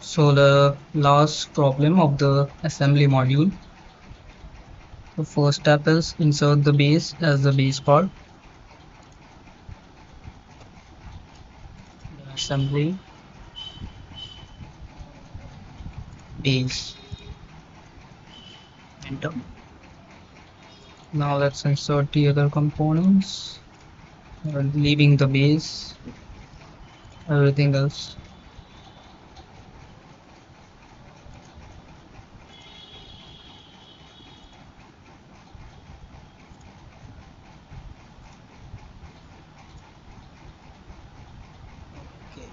So the last problem of the assembly module. The first step is insert the base as the base part. The assembly base. Enter. Now let's insert the other components, leaving the base, everything else. Okay.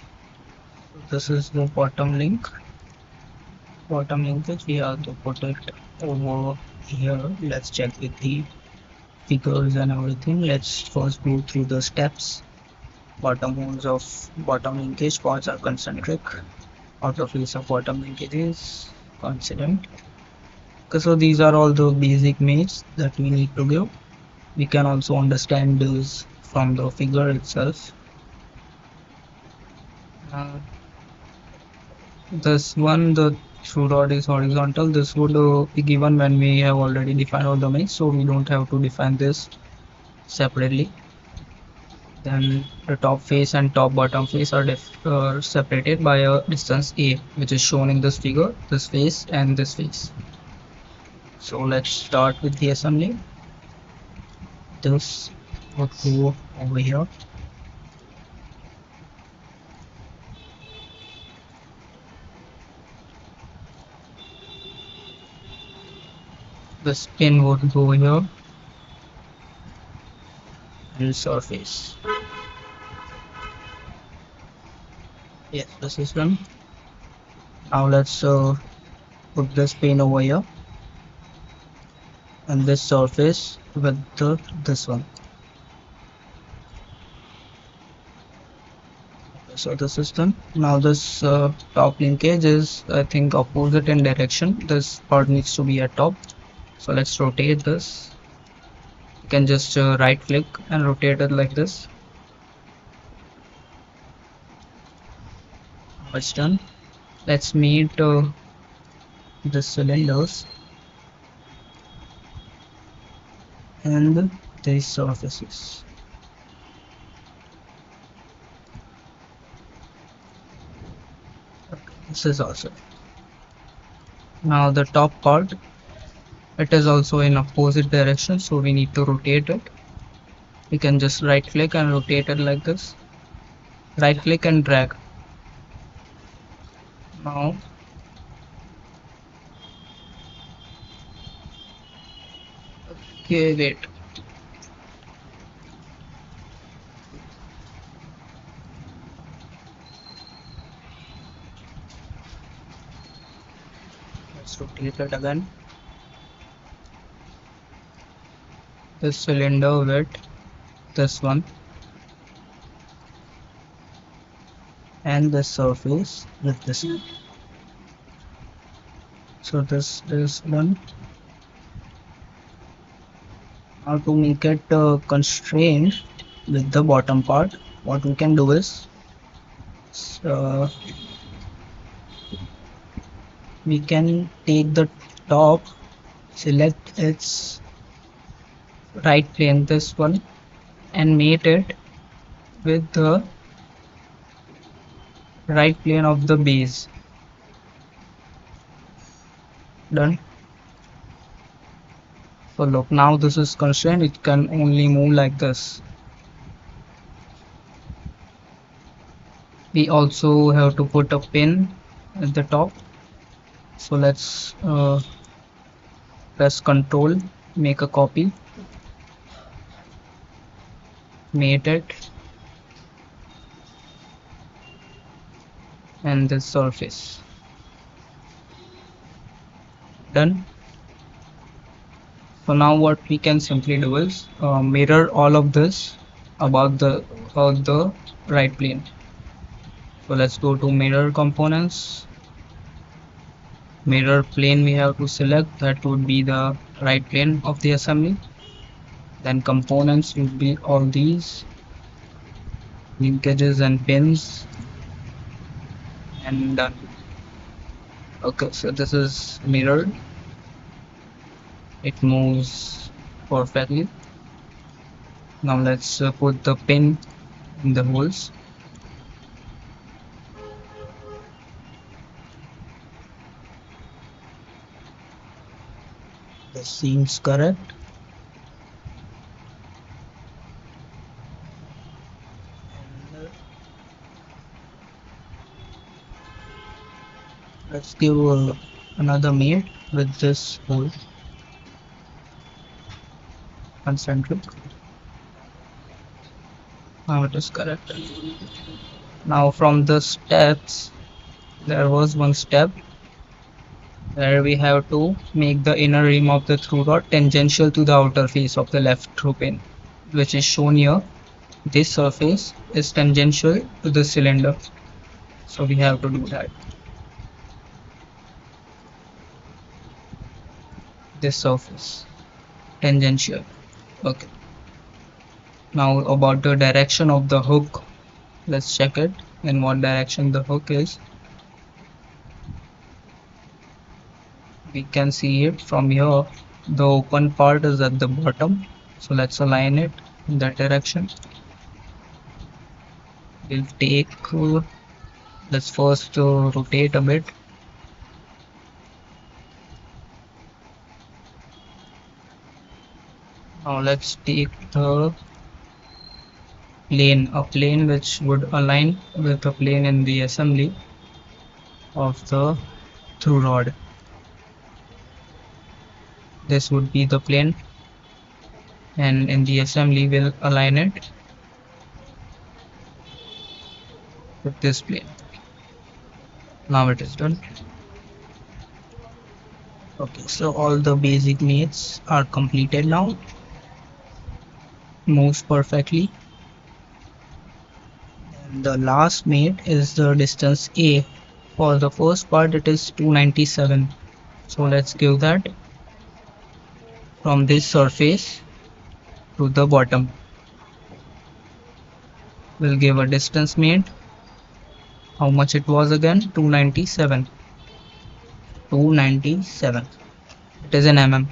So this is the bottom link. Bottom linkage we have to put it over here. Let's check with the figures and everything. Let's first go through the steps. Bottom holes of bottom linkage pods are concentric. Outer face of bottom linkage is coincident. Okay, so these are all the basic mates that we need to give. We can also understand this from the figure itself. This one, the through rod is horizontal. This would be given when we have already defined all the mates, so we don't have to define this separately. Then the top face and top bottom face are separated by a distance A, which is shown in this figure, this face and this face. So let's start with the assembly. This would go over here. This pin would go here and surface. Yes, this is done. Now let's put this pin over here and this surface with this one. So this is done. Now this top linkage is, I think, opposite in direction. This part needs to be at top. So let's rotate this. You can just right click and rotate it like this. Now it's done. Let's meet the cylinders and these surfaces. Okay, this is also. Now the top part, it is also in opposite direction, so we need to rotate it. We can just right click and rotate it like this. Right click and drag. Now okay, wait. Let's rotate it again. This cylinder with this one and this surface with this one. So this is done. Now to make it constrained with the bottom part, what we can do is we can take the top, select its right plane, this one, and mate it with the right plane of the base. Done. So look, now this is constrained, it can only move like this. We also have to put a pin at the top. So let's press Ctrl, make a copy, mate it, and this surface. Done. So now what we can simply do is mirror all of this about the right plane. So let's go to mirror components. Mirror plane we have to select, that would be the right plane of the assembly. Then components will be all these linkages and pins, and done. Okay, so this is mirrored. It moves perfectly. Now let's put the pin in the holes. This seems correct. And let's give another mate with this hole concentric. Now it is correct. Now from the steps, there was one step where we have to make the inner rim of the through rod tangential to the outer face of the left through pin, which is shown here. This surface is tangential to the cylinder, so we have to do that. This surface tangential. Okay. Now about the direction of the hook, let's check it in what direction the hook is. We can see it from here. The open part is at the bottom, so let's align it in that direction. We'll take let's first rotate a bit. Now let's take the plane, a plane which would align with the plane in the assembly of the through rod. This would be the plane, and in the assembly we'll align it with this plane. Now it is done. Okay, so all the basic mates are completed now. Moves perfectly. And the last mate is the distance A. For the first part it is 297. So let's give that from this surface to the bottom. We'll give a distance mate. How much it was again? 297. 297. It is in mm.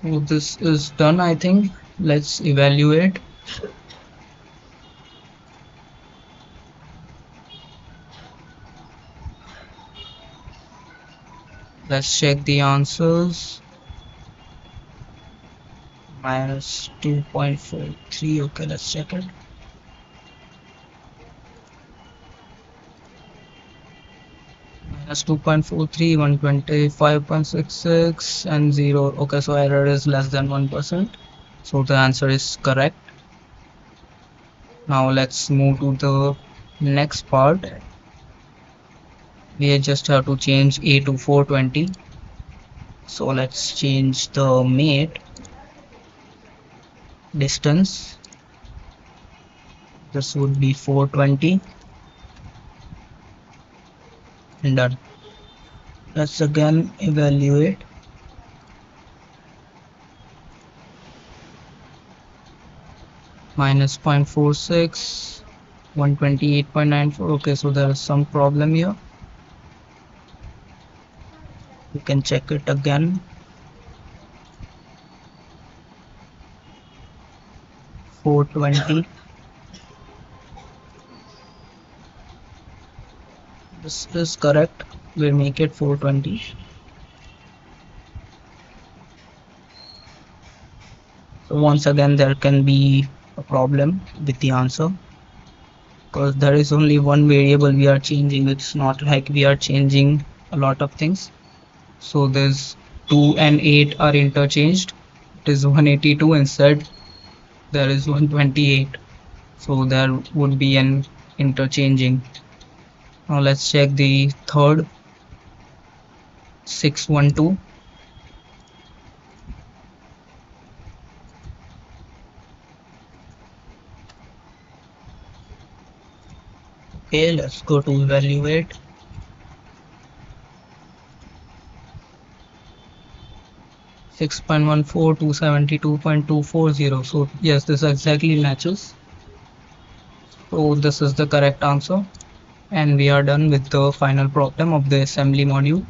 So this is done, I think. Let's evaluate. Let's check the answers. Minus 2.43. Okay, let's check it. Minus 2.43, 125.66 and 0. Okay, so error is less than 1%. So the answer is correct. Now let's move to the next part. We just have to change A to 420. So let's change the mate distance. This would be 420 and done. Let's again evaluate. Minus 0.46, 128.94. Okay, so there is some problem here. You can check it again. 420. This is correct. We'll make it 420. So once again there can be a problem with the answer because there is only one variable we are changing. It's not like we are changing a lot of things. So there's 2 and 8 are interchanged. It is 182 instead there is 128. So there would be an interchanging. Now let's check the third. 612. Okay, let's go to evaluate. Six 6.14, 272.240. So yes, this exactly matches. So this is the correct answer. And we are done with the final problem of the assembly module.